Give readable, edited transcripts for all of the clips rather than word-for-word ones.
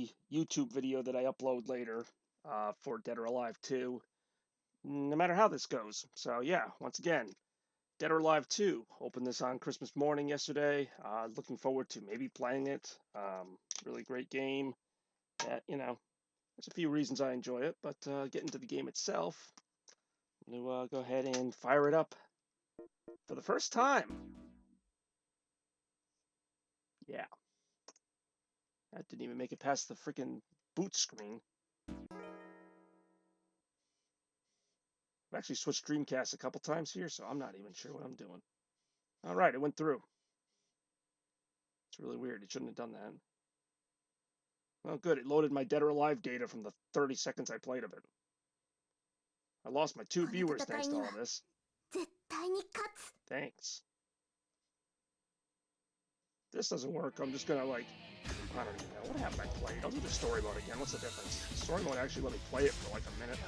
the YouTube video that I upload later for Dead or Alive 2, no matter how this goes. So yeah, once again, Dead or Alive 2. Opened this on Christmas morning yesterday. Looking forward to maybe playing it. Really great game. There's a few reasons I enjoy it, but getting to the game itself, I'm going to go ahead and fire it up for the first time. Yeah. That didn't even make it past the freaking boot screen. I've actually switched Dreamcast a couple times here, so I'm not even sure what I'm doing. All right, it went through. It's really weird. It shouldn't have done that. Well, good. It loaded my Dead or Alive data from the 30 seconds I played of it. I lost my 2 viewers thanks to all this. Thanks. This doesn't work. I'm just gonna I don't even know. What happened I played? I'll do the story mode again. What's the difference? Story mode actually let me play it for like a minute.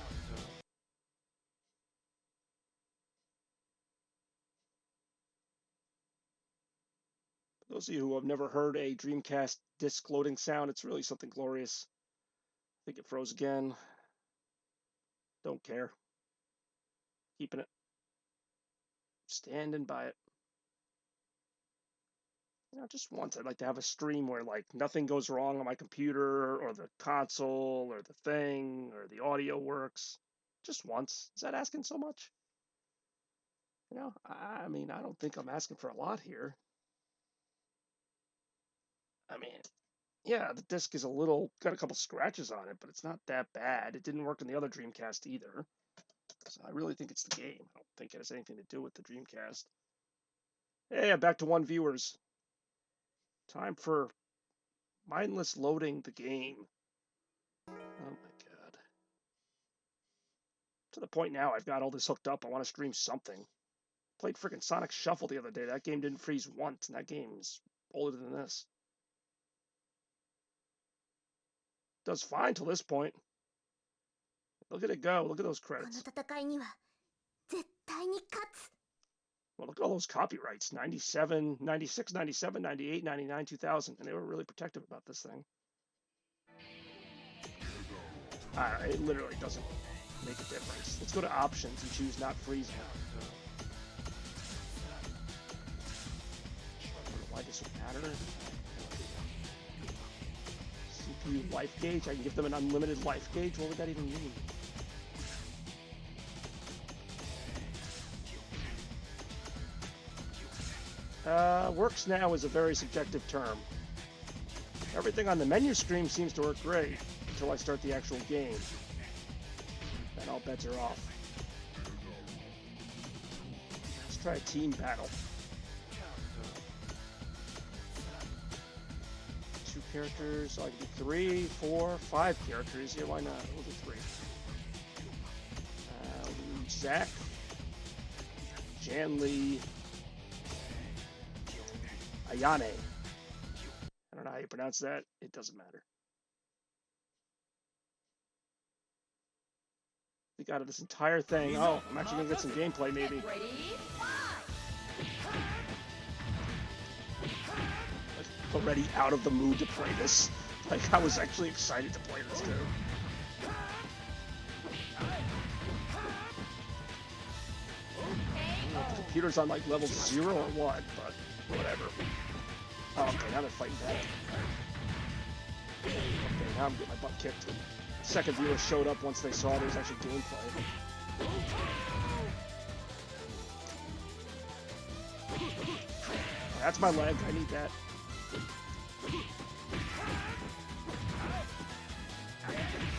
For those of you who have never heard a Dreamcast disc loading sound, it's really something glorious. I think it froze again. Don't care. Keeping it. Standing by it. Just once I'd like to have a stream where nothing goes wrong on my computer or the console or the thing or the audio works. Just once. Is that asking so much? I mean, I don't think I'm asking for a lot here. I mean, yeah, the disc is got a couple scratches on it, but it's not that bad. It didn't work in the other Dreamcast either. So I really think it's the game. I don't think it has anything to do with the Dreamcast. Hey, I'm back to 1 viewers. Time for mindless loading the game. Oh my god. To the point now I've got all this hooked up. I want to stream something. Played freaking Sonic Shuffle the other day. That game didn't freeze once, and that game's older than this. Does fine till this point. Look at it go. Look at those credits. Well, look at all those copyrights. 97, 96, 97, 98, 99, 2000. And they were really protective about this thing. It literally doesn't make a difference. Let's go to options and choose not freeze now. I don't know why this would matter. CPU life gauge. I can give them an unlimited life gauge. What would that even mean? Works now is a very subjective term. Everything on the menu screen seems to work great until I start the actual game. Then all bets are off. Let's try a team battle. 2 characters, so I can do 3, 4, 5 characters. Yeah, why not? We'll do 3. We'll do Zach, Janley, Ayane. I don't know how you pronounce that. It doesn't matter. We got out of this entire thing. Oh, I'm actually gonna get some gameplay, maybe. Already out of the mood to play this. I was actually excited to play this too. The computer's on level 0 or what, but whatever. Oh, okay, now they're fighting back. Okay, now I'm getting my butt kicked. Second viewer showed up once they saw there was actually gameplay. That's my leg. I need that.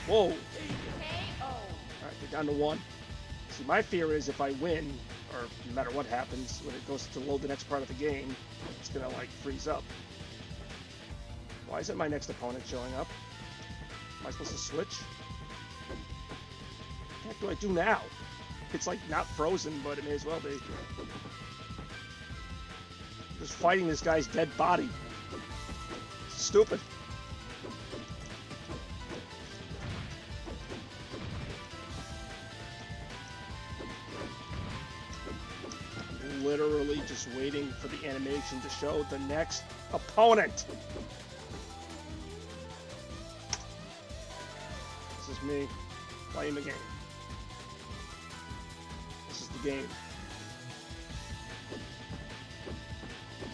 Whoa! Alright, we're down to 1. See, my fear is if I win, or no matter what happens, when it goes to load the next part of the game, it's gonna freeze up. Why isn't my next opponent showing up? Am I supposed to switch? What do I do now? It's not frozen, but it may as well be. Just fighting this guy's dead body. It's stupid. Literally just waiting for the animation to show the next opponent. This is me playing the game. This is the game.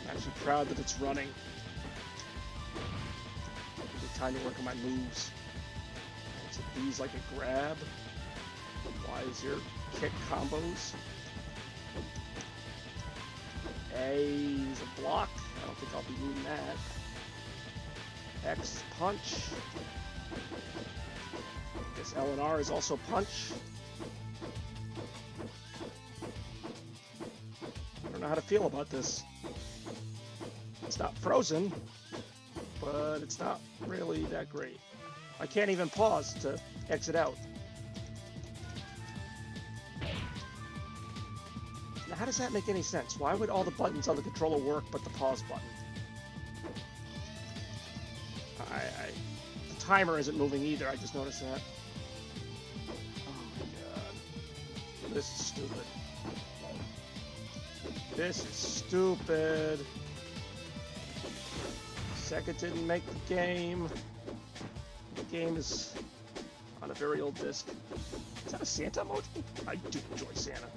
I'm actually proud that it's running. Give me time to work on my moves. So B's like a grab. Y is your kick combos. A is a block. I don't think I'll be needing that. X punch. I guess L and R is also punch. I don't know how to feel about this. It's not frozen, but it's not really that great. I can't even pause to exit out. Now, how does that make any sense? Why would all the buttons on the controller work but the pause button? The timer isn't moving either, I just noticed that. Oh my god. This is stupid. This is stupid. Sega didn't make the game. The game is on a very old disc. Is that a Santa emoji? I do enjoy Santa.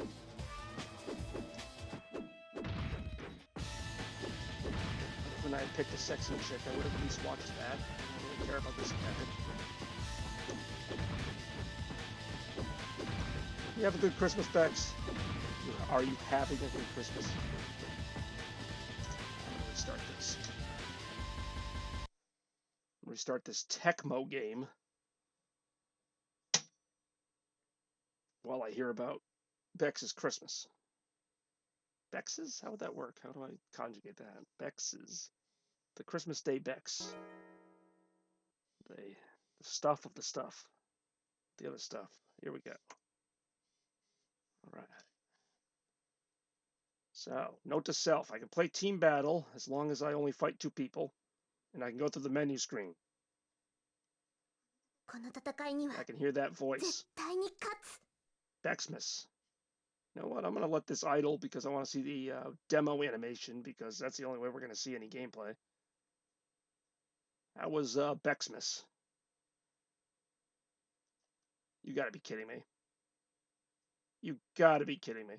When I picked a sexy chick, I would have at least watched that. I don't really care about this epic. You have a good Christmas, Bex? Are you having a good Christmas? I'm gonna restart this. Restart this Tecmo game while I hear about Bex's Christmas. Bex's? How would that work? How do I conjugate that? Bex's. The Christmas Day Bex. The stuff of the stuff. The other stuff. Here we go. All right. So, note to self. I can play team battle as long as I only fight 2 people. And I can go through the menu screen. I can hear that voice. Bexmas. You know what? I'm going to let this idle because I want to see the demo animation because that's the only way we're going to see any gameplay. That was Bexmas. You got to be kidding me. You got to be kidding me.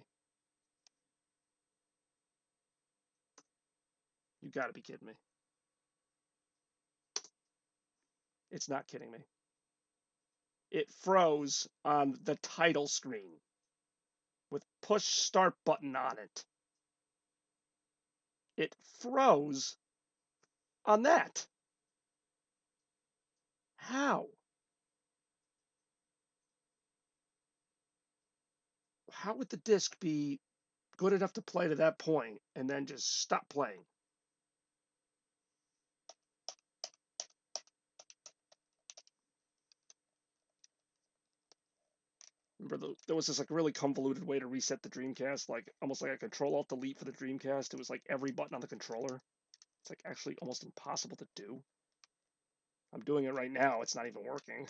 You got to be kidding me. It's not kidding me. It froze on the title screen with push start button on it. It froze on that. How? How would the disc be good enough to play to that point and then just stop playing? Remember, there was this like really convoluted way to reset the Dreamcast, like almost like a Control-Alt-Delete for the Dreamcast. It was like every button on the controller. It's like actually almost impossible to do. I'm doing it right now. It's not even working.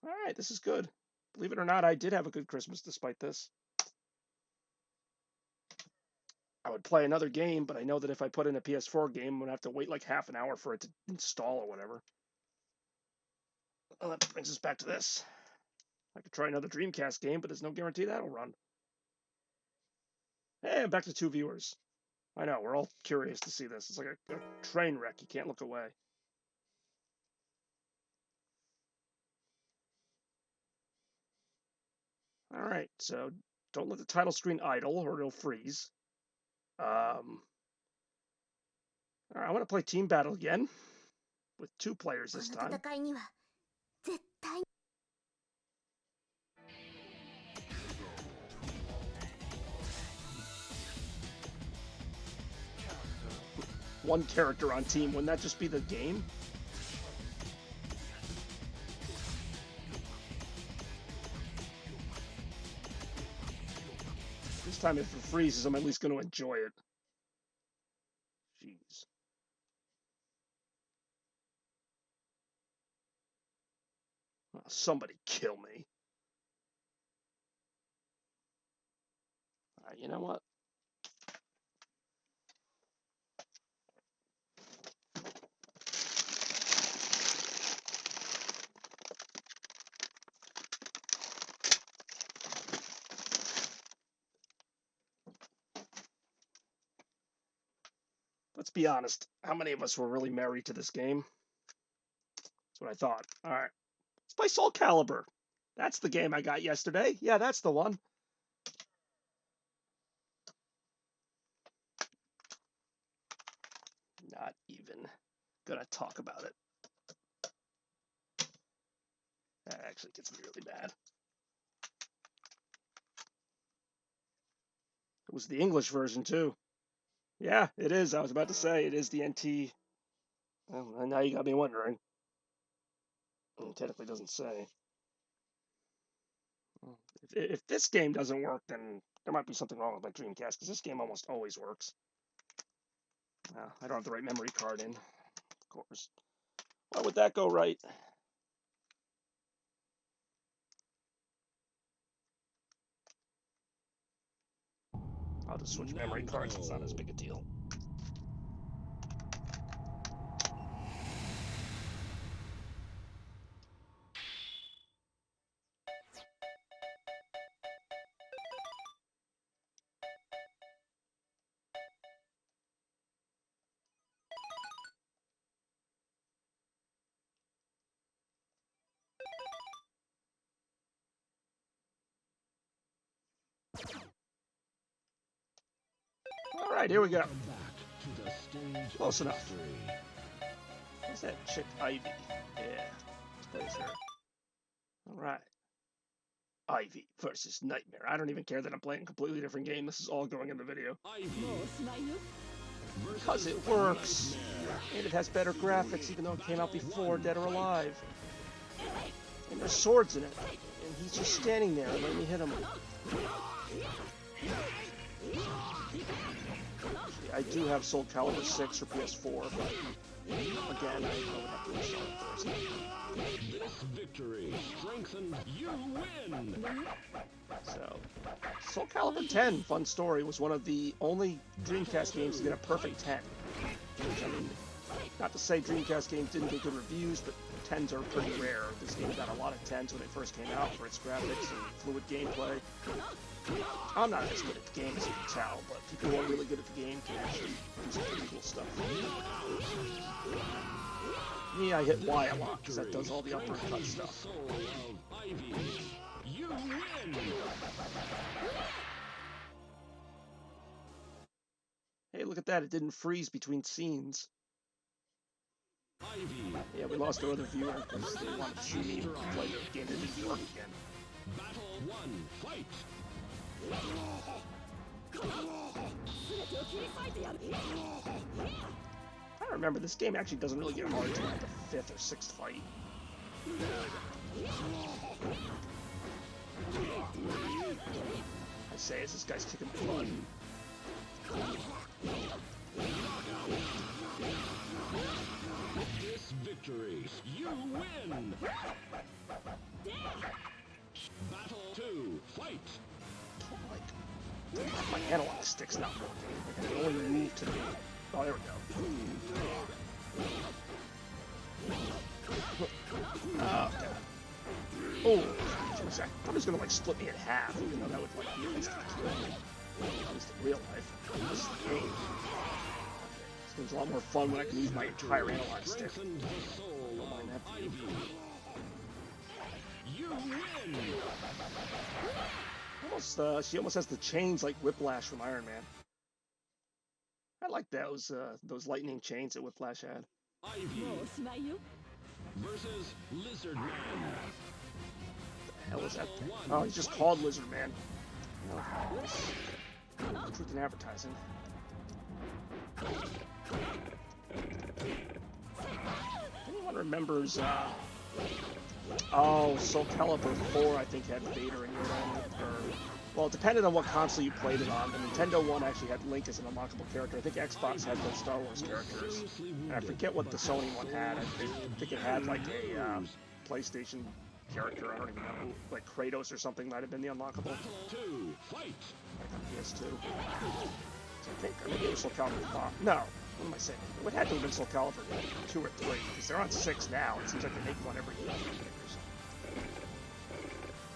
All right, this is good. Believe it or not, I did have a good Christmas despite this. I would play another game, but I know that if I put in a PS4 game, I'm going to have to wait like half an hour for it to install or whatever. Well, that brings us back to this. I could try another Dreamcast game, but there's no guarantee that'll run. Hey, I'm back to 2 viewers. I know, we're all curious to see this. It's like a train wreck. You can't look away. All right, so don't let the title screen idle or it'll freeze. All right, I want to play Team Battle again with 2 players this time. One character on team, wouldn't that just be the game? This time if it freezes, I'm at least going to enjoy it. Jeez. Oh, somebody kill me. You know what? be honest. How many of us were really married to this game? That's what I thought. All right. Let's play Soul Calibur. That's the game I got yesterday. Yeah, that's the one. Not even gonna talk about it. That actually gets me really mad. It was the English version, too. Yeah, it is. I was about to say, it is the NT. Well, now you got me wondering. It technically doesn't say. If this game doesn't work, then there might be something wrong with my Dreamcast, because this game almost always works. I don't have the right memory card in, of course. Why would that go right? I'll just switch memory cards. It's not as big a deal. All right, here we go. Close enough. What's that chick, Ivy? Yeah, let's play her. All right. Ivy versus Nightmare. I don't even care that I'm playing a completely different game. This is all going in the video. Because it works. And it has better graphics, even though it came out before Dead or Alive. And there's swords in it. And he's just standing there and letting me hit him. I do have Soul Calibur 6 for PS4, but again, I would have to install it first. This victory strengthens you win. So, Soul Calibur 10, fun story, was one of the only Dreamcast games to get a perfect 10. Which, I mean, not to say Dreamcast games didn't get good reviews, but 10s are pretty rare. This game got a lot of 10s when it first came out for its graphics and fluid gameplay. I'm not as good at the game as you can tell, but people who are really good at the game can actually do some pretty cool stuff. Me, I hit Y a lot, because that does all the uppercut stuff. You win. Hey, look at that, it didn't freeze between scenes. Yeah, we lost our other viewer because they wanted to see me play the game that didn't work again. Battle 1, fight! I remember this game actually doesn't really get hard until like the 5th or 6th fight. I say as this guy's kicking my butt. This victory, you win! Battle 2, fight! My analog stick's not working. I can only move to the... Oh, there we go. Oh, God. Oh, I'm just gonna, like, split me in half, even though that would, like, be instantly kill me. At least in real life. This is the game. This game's a lot more fun when I can use my entire analog stick. I don't mind that view. You win! She almost has the chains like Whiplash from Iron Man. I like those lightning chains that Whiplash had. Ivy versus Lizard Man. What the hell is that thing? Oh, he's just called Lizard Man. Truth in advertising. Anyone remembers? Oh, Soul Calibur 4, I think, had Vader in it. Well, it depended on what console you played it on. The Nintendo one actually had Link as an unlockable character. I think Xbox had the Star Wars characters. And I forget what the Sony one had. I think it had, like, a PlayStation character. I don't even know. Like, Kratos or something might have been the unlockable. Like on PS2. So I think it was Soul Calibur 5. No. What am I saying? It would have to have been Soul Calibur 2 or 3, because they're on 6 now. It seems like they make one every year.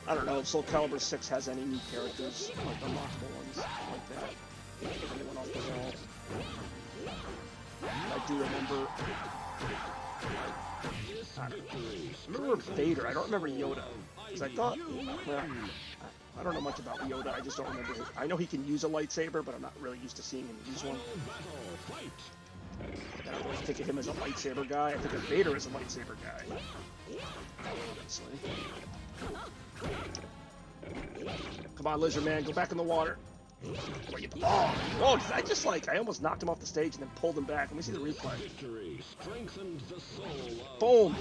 I don't know if Soul Calibur 6 has any new characters, like unlockable ones, like that. Anyone off the wall. I do remember. I remember Vader. I don't remember Yoda. Because I thought, well, I don't know much about Yoda. I just don't remember. I know he can use a lightsaber, but I'm not really used to seeing him use one. I don't really think of him as a lightsaber guy. I think of Vader as a lightsaber guy. Honestly. Come on, Lizard Man, go back in the water. Oh, I almost knocked him off the stage and then pulled him back. Let me see the replay. Boom!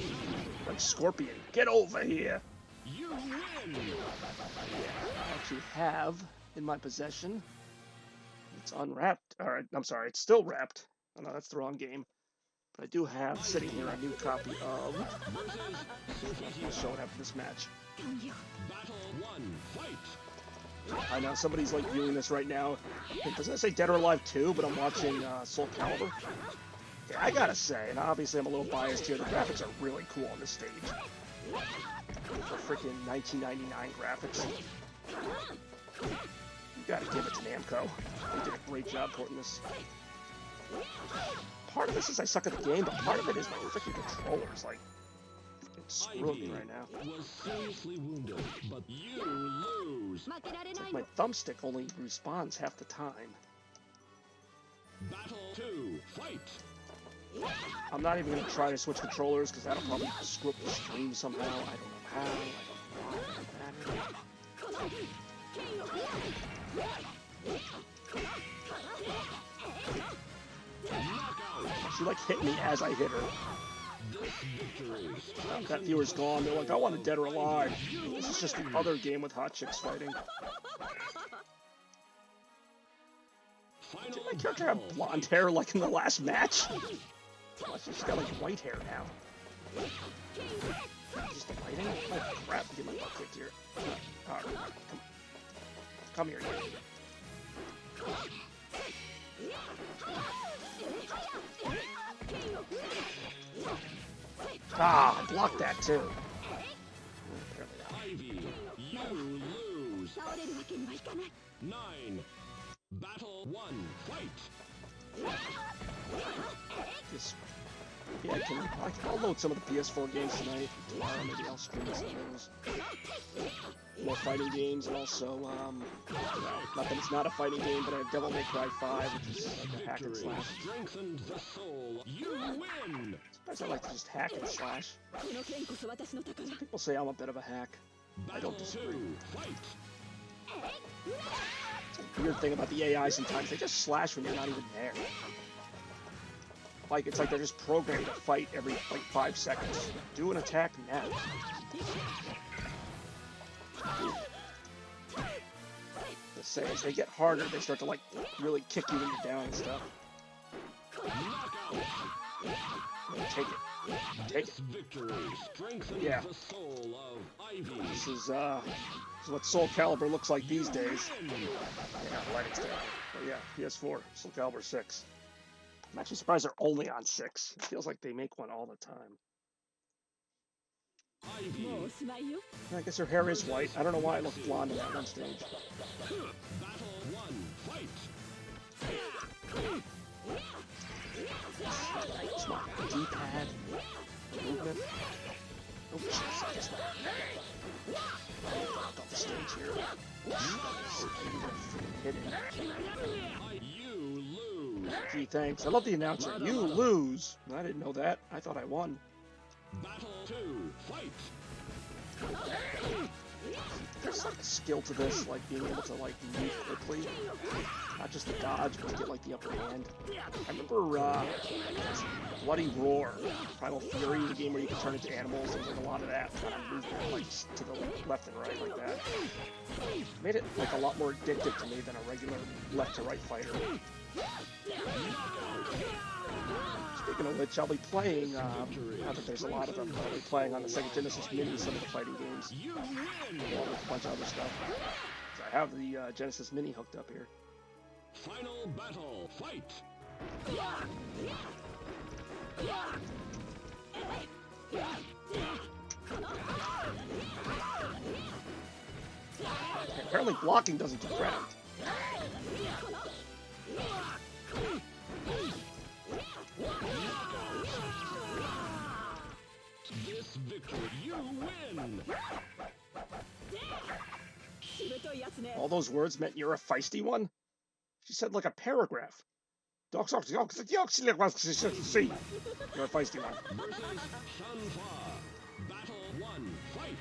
Like Scorpion, get over here. You win. I actually have in my possession. It's unwrapped. Alright, I'm sorry, it's still wrapped. Oh no, that's the wrong game. But I do have sitting here a new copy of. I'll show it after this match. Battle 1, fight. I know somebody's like viewing this right now. Doesn't it say Dead or Alive 2? But I'm watching Soul Calibur. Yeah, I gotta say, and obviously I'm a little biased here, the graphics are really cool on this stage. For freaking 1999 graphics. You gotta give it to Namco. They did a great job porting this. Part of this is I suck at the game, but part of it is my freaking controllers. Like, it's screwing me right now. Was seriously wounded, but you lose. It's like my thumbstick only responds half the time. Battle 2, fight. I'm not even gonna try to switch controllers because that'll probably screw up the stream somehow. I don't know how. I don't know why. She like hit me as I hit her. That viewer's gone. They're like, I want a Dead or Alive. This is just the other game with hot chicks fighting. Did my character have blonde hair like in the last match? She's got like white hair now. Just the lighting? Oh crap, get my butt kicked here. Alright, come here, you. Ah, I blocked that too. Ivy, you lose. 9. Battle 1, fight. Yeah, I'll load some of the PS4 games tonight. Tomorrow, maybe I'll stream some of those. More fighting games, and also, not that it's not a fighting game, but I have Devil May Cry 5, which is like a hack and slash. Strengthened the soul. You win. Sometimes I like to just hack and slash. Some people say I'm a bit of a hack. I don't disagree. It's a weird thing about the AI sometimes. They just slash when you're not even there. Like, it's like they're just programmed to fight every, like, 5 seconds. Do an attack now. Let's say, as they get harder, they start to, like, really kick you when you're down and stuff. Take it. Take it. Yeah. This is what Soul Calibur looks like these days. Yeah, lighting stuff. But yeah, PS4, Soul Calibur 6. I'm actually surprised they're only on 6. It feels like they make one all the time. I guess her hair is white. I don't know why it looked blonde in that one stage. It's not D-pad. Movement. Oh, jeez, I guess not. Blocked off the stage here. Hit it. Gee, thanks. I love the announcer. You lose. I didn't know that. I thought I won. Battle 2, fight. There's like a skill to this, like being able to like move quickly. Not just the dodge, but to get like the upper hand. I remember Bloody Roar, Primal Fury, the game where you can turn into animals. There's like a lot of that kind of movement, like to the left and right like that. Made it like a lot more addictive to me than a regular left to right fighter. Speaking of which, I'll be playing, now that there's a lot of them, I'll be playing on the Sega Genesis Mini some of the fighting games, along with a bunch of other stuff. So I have the Genesis Mini hooked up here. Final battle, fight! Apparently blocking doesn't do ground. victory. You win. All those words meant you're a feisty one? She said like a paragraph. You're a feisty one. Versus Shanhua. Battle 1. Fight.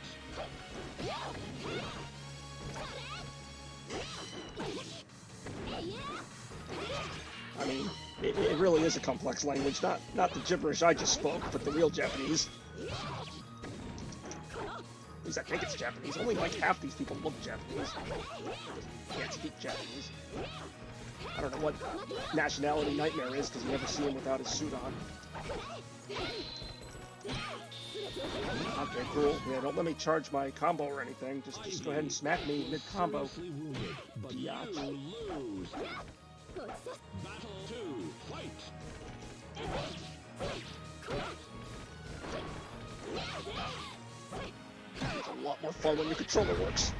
I mean, it really is a complex language. Not the gibberish I just spoke, but the real Japanese. At least I think it's Japanese. Only like half these people look Japanese. Can't speak Japanese. I don't know what nationality Nightmare is, because you never see him without his suit on. Okay, cool. Yeah, don't let me charge my combo or anything. Just go ahead and smack me mid-combo. Biatch. Battle 2. Fight. It's a lot more fun when your controller works.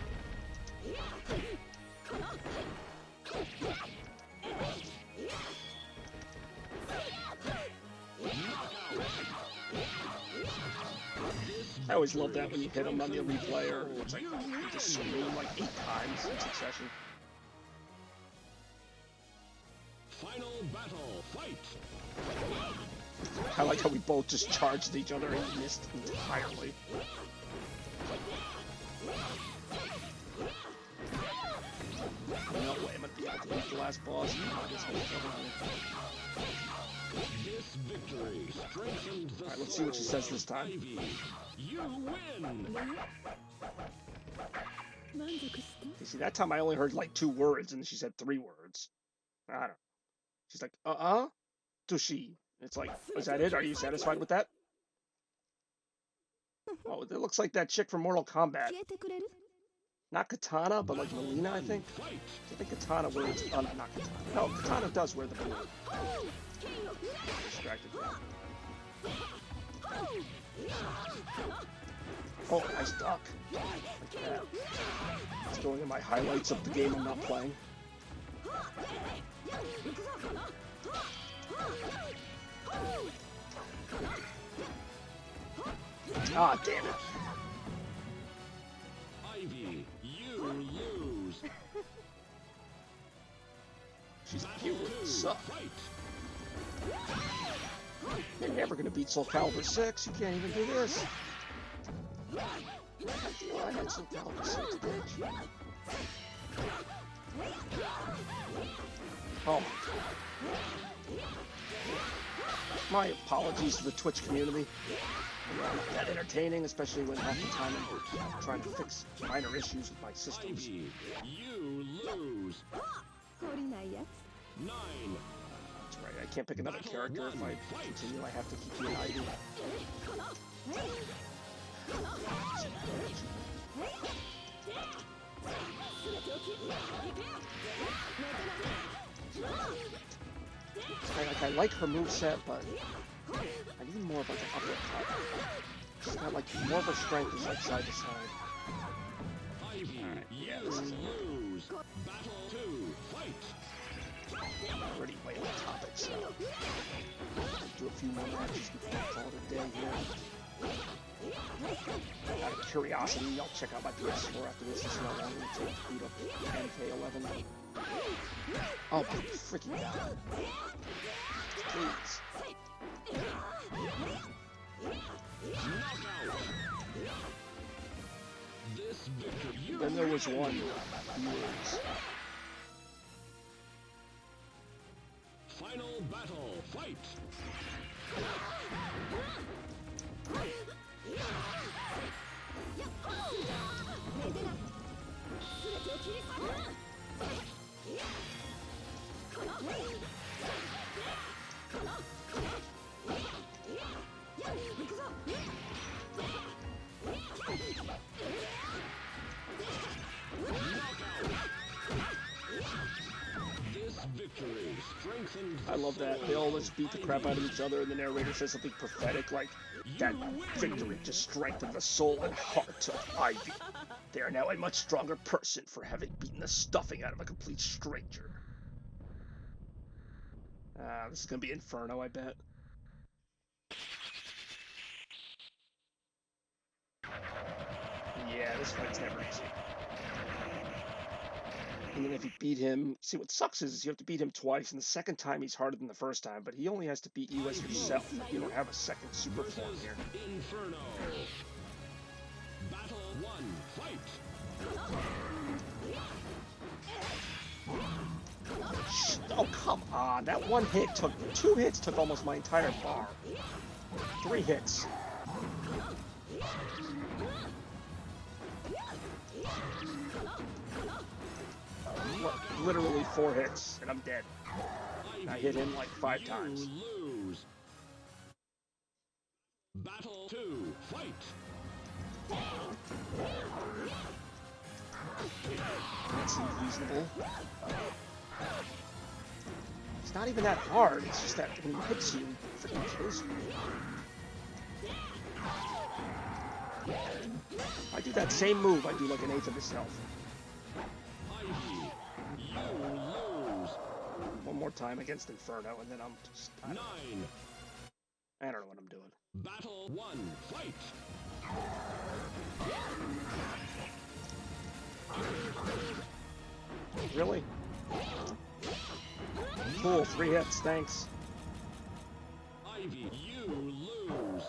I always love that when you hit them on the replayer. It's like you just scream like 8 times in succession. Final battle. Fight. I like how we both just charged each other and missed entirely. No way I'm gonna be able to beat the last boss. This victory strengthened the Alright, let's see what she says this time. You win. You see, that time I only heard like 2 words, and she said 3 words. I don't know. She's like, Tushi. It's like, is that it? Are you satisfied with that? Oh, it looks like that chick from Mortal Kombat. Not Katana, but like Melina, I think. I think Katana wears... Oh, no, not Katana. No, Katana does wear the blue. Distracted me. Oh, nice duck. Like that. It's going in my highlights of the game I'm not playing. Ah, damn it. Ivy, you lose. She's cute. Suck. You're never gonna beat Soul Calibur 6. You can't even do this. I had Soul Calibur 6, bitch. Oh my god. My apologies to the Twitch community. I'm not that entertaining, especially when half the time I'm trying to fix minor issues with my systems. Ivy, you lose. 9. That's right, I can't pick another character if I continue. I have to keep you an Ivy. I like her moveset, but I need more of like an uppercut. She's got like more of her strength is like side to side. Alright, yeah, this is lose. Battle 2. Fight. I'm already way on topic, so I'll do a few more matches before I call it a day here. Out of curiosity, I'll check out my PS4 after this and see how long it takes to boot up MK11. Oh my freaking god. Please. This victory. Then there was one. Viewers. Final battle. Fight. This victory strengthened. I love that. They all just beat the crap out of each other, and the narrator says something prophetic like, that victory just strengthened the soul and heart of Ivy. They are now a much stronger person for having beaten the stuffing out of a complete stranger. This is gonna be Inferno, I bet. Yeah, this fight's never easy. And then if you beat him, see what sucks is you have to beat him twice, and the second time he's harder than the first time, but he only has to beat you as yourself. Like, you don't have a second super form here. Inferno. Battle 1, fight. Oh, come on. That one hit took, 2 hits took almost my entire bar. 3 hits. Literally 4 hits, and I'm dead. I hit him like 5 times. Lose. Battle 2, fight. That seems reasonable. It's not even that hard, it's just that when he hits you, it freaking kills you. I do that same move, I do like an 1/8 of his health. You lose. One more time against Inferno, and then I'm just... I don't know what I'm doing. Battle 1, fight. Really? Cool, 3 hits, thanks. Ivy, you lose.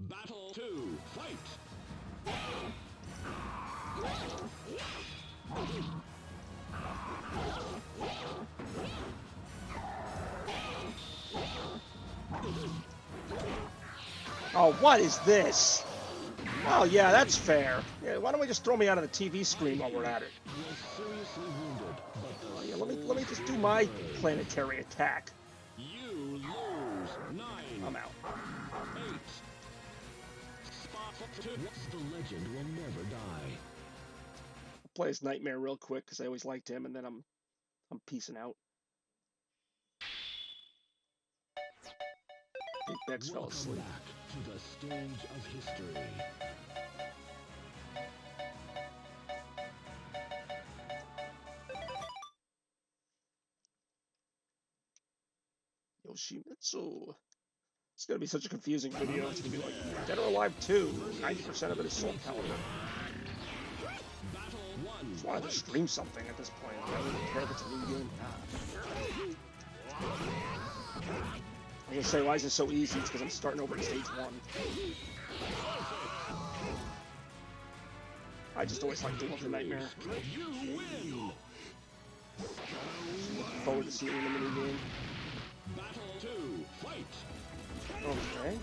Battle 2, fight. Oh, what is this? Oh, yeah, that's fair. Yeah, why don't we just throw me out of the TV screen while we're at it? You're seriously wounded, but the Oh, yeah, let me just do my planetary attack. You lose. 9. I'm out. 8. Spot 2. The legend will never die. I'll play his Nightmare real quick because I always liked him, and then I'm peacing out. I think Bex fell asleep. Welcome back to the stage of history. Yoshimitsu. It's gonna be such a confusing video. It's gonna be like Dead or Alive 2. 90% of it is Soul Calibur. I just wanted to stream something at this point. I don't really care if it's a new game. I was gonna say, why is it so easy? It's because I'm starting over at stage 1. I just always like dealing with the Nightmare. You win. Looking forward to seeing the mini game. Battle 2, fight. Okay.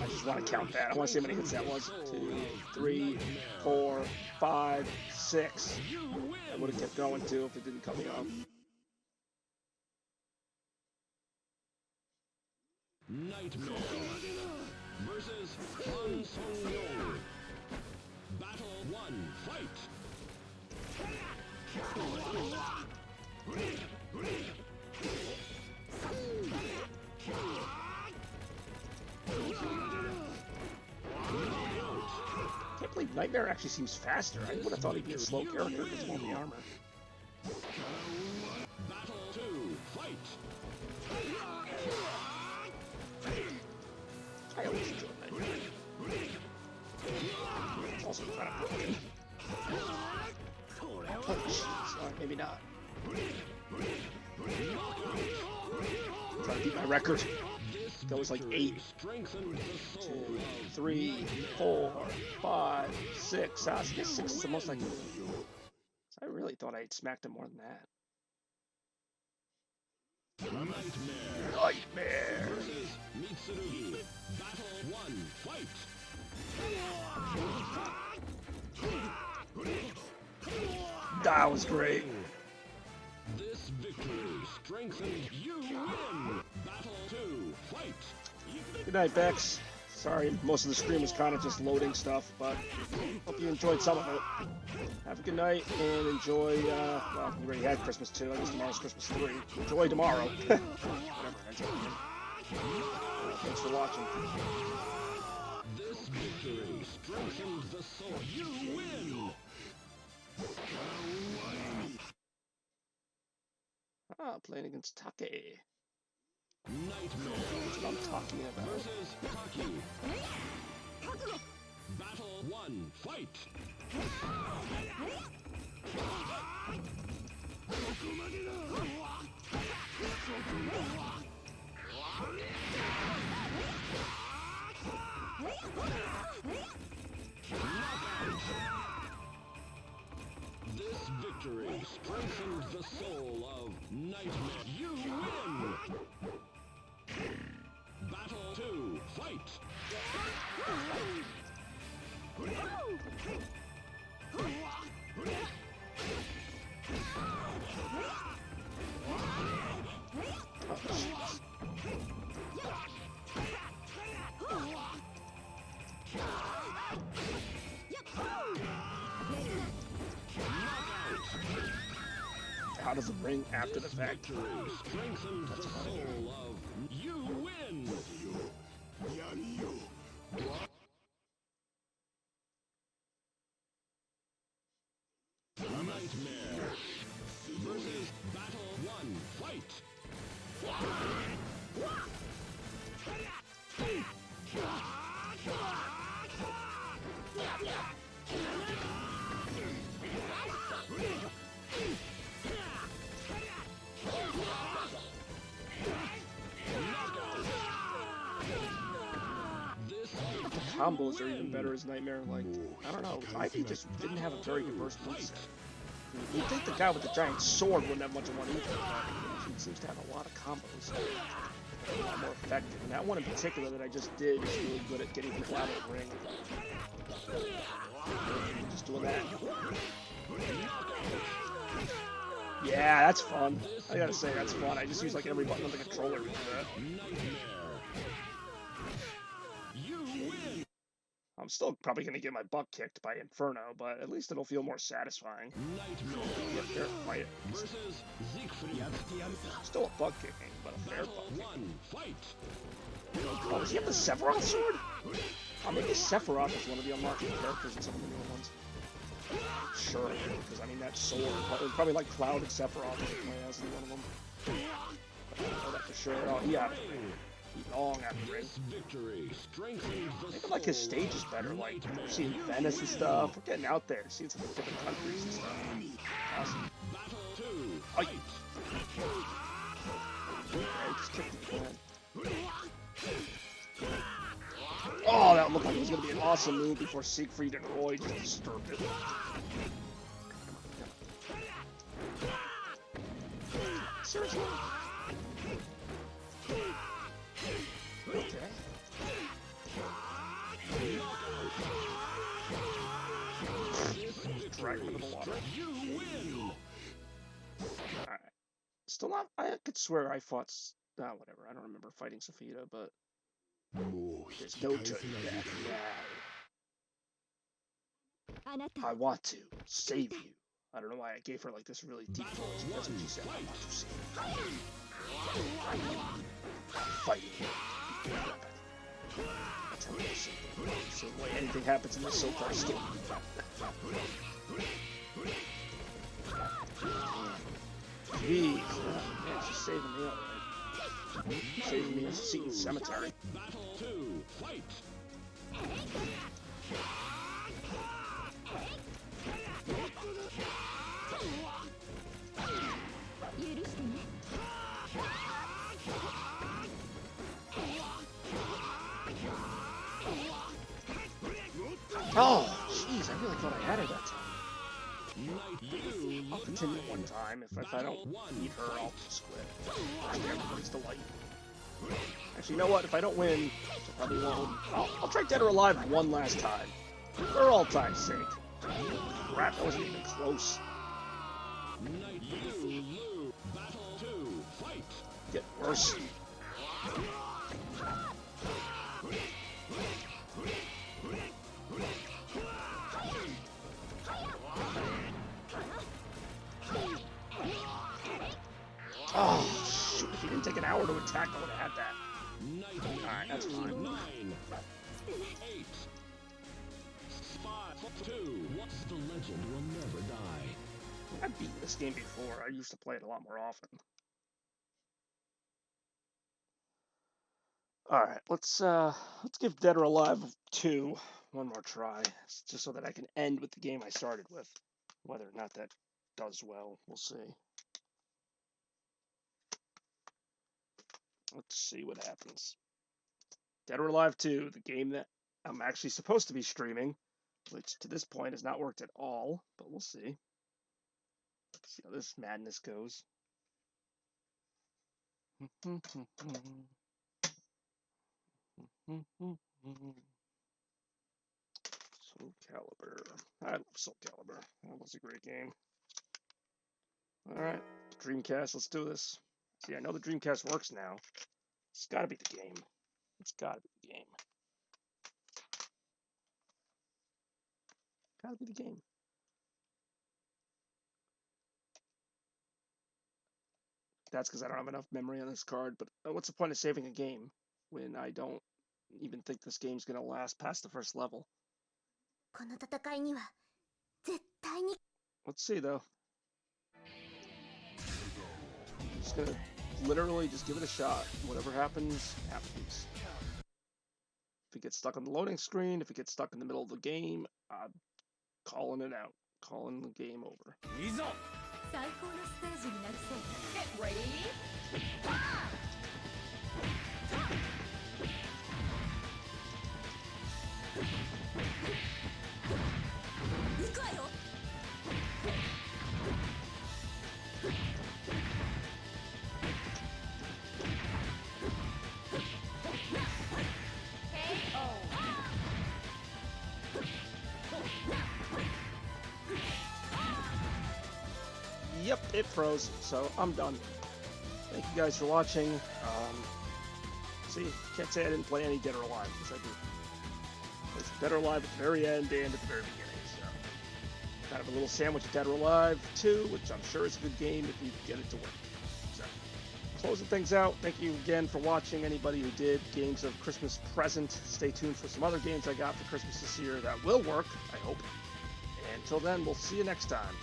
I just want to count that. I want to see how many hits that was. 2, 3, 4, 5, 6. I would have kept going too if it didn't cut me off. Nightmare versus Han Song-Yong. Battle 1, fight. Can't believe Nightmare actually seems faster. I would have thought he'd be a slow character because of all the armor. Battle 2, fight. I always enjoy Nightmare. It's also kind of broken. Oh, jeez. Alright, maybe not. Trying to beat my record. That was like 8. 2, 3, 4, 5, 6. I guess 6 is the most I can do. I really thought I'd smacked him more than that. Nightmare Versus Mitsurugi. Battle 1, fight. That was great. This victory strengthens you win. Battle 2, fight. Good night, Bex. Sorry, most of the stream was kind of just loading stuff, but hope you enjoyed some of it. Have a good night and enjoy, well, we already had Christmas too. I guess tomorrow's Christmas 3. Enjoy tomorrow. Whatever, enjoy. Thanks for watching. This victory strengthens the soul. You win! Ah, playing against Take. Nightmare. That's what I'm talking about. Versus Taki. Battle 1, fight! This victory strengthens the soul of Nightmare. You win! Battle 2, fight! How does it ring after the fact? Victory strengthens the soul of you win! Nightmare versus Battle 1, fight! Combos are even better as Nightmare. Like, I don't know, Ivy just didn't have a very diverse moveset. You'd think the guy with the giant sword wouldn't have much of one either, but he seems to have a lot of combos. A lot more effective. And that one in particular that I just did is really good at getting people out of the ring. Just doing that. Yeah, that's fun. I gotta say, that's fun. I just use like every button on the controller to do that. I'm still probably going to get my butt kicked by Inferno, but at least it'll feel more satisfying. Be a fair fight. Still a butt kicking, but a fair butt kicking. Oh, does he have the Sephiroth sword? Oh, maybe Sephiroth is one of the unlocking characters in some of the newer ones. Sure, because I mean that sword. Probably like Cloud and Sephiroth as one of them. I don't know that for sure. Oh, yeah. Long after ring. I think like his stage is better. Like we're seeing Venice and stuff. We're getting out there, seeing some different countries and stuff. Awesome. Oh, yeah, just kicked the can. Oh, that looked like it was gonna be an awesome move before Siegfried and Roy just disturbed it. Seriously? Okay. Right into the water. Alright. Still not. I could swear I fought. Whatever. I don't remember fighting Sophia, but there's no turning back now. I want to save you. I don't know why I gave her like this really deep voice. That's what she said. I want to save you. Fighting. That's how it is. Same way anything happens in this so far story. Jeez, man, she's saving me alright. Saving me a seat in the cemetery. Battle 2, fight! Oh, jeez, I really thought I had it that time. I'll continue one time. If I don't beat her, I'll just quit. Everybody's delight. Actually, you know what? If I don't win, which I probably won't, I'll try Dead or Alive one last time. For all time's sake. Crap, that wasn't even close. Get worse. Oh, shoot. If he didn't take an hour to attack, I would have had that. Alright, that's fine. Spot 2. The legend will never die. I've beaten this game before. I used to play it a lot more often. Alright, let's give Dead or Alive 2 one more try, just so that I can end with the game I started with. Whether or not that does well, we'll see. Let's see what happens. Dead or Alive 2, the game that I'm actually supposed to be streaming, which to this point has not worked at all, but we'll see. Let's see how this madness goes. Soul Calibur. I love Soul Calibur. That was a great game. Alright, Dreamcast, let's do this. See, I know the Dreamcast works now. It's gotta be the game. It's gotta be the game. Gotta be the game. That's because I don't have enough memory on this card, but what's the point of saving a game when I don't even think this game's gonna last past the first level? Let's see though. I'm just gonna literally just give it a shot. Whatever happens, happens. If it gets stuck on the loading screen, if it gets stuck in the middle of the game, I'm calling it out. Calling the game over. Get ready. Yep, it froze, so I'm done. Thank you guys for watching. See, can't say I didn't play any Dead or Alive, because I did. It's Dead or Alive at the very end and at the very beginning, so. Kind of a little sandwich of Dead or Alive 2, which I'm sure is a good game if you get it to work. So, closing things out, thank you again for watching, anybody who did games of Christmas present. Stay tuned for some other games I got for Christmas this year that will work, I hope. And until then, we'll see you next time.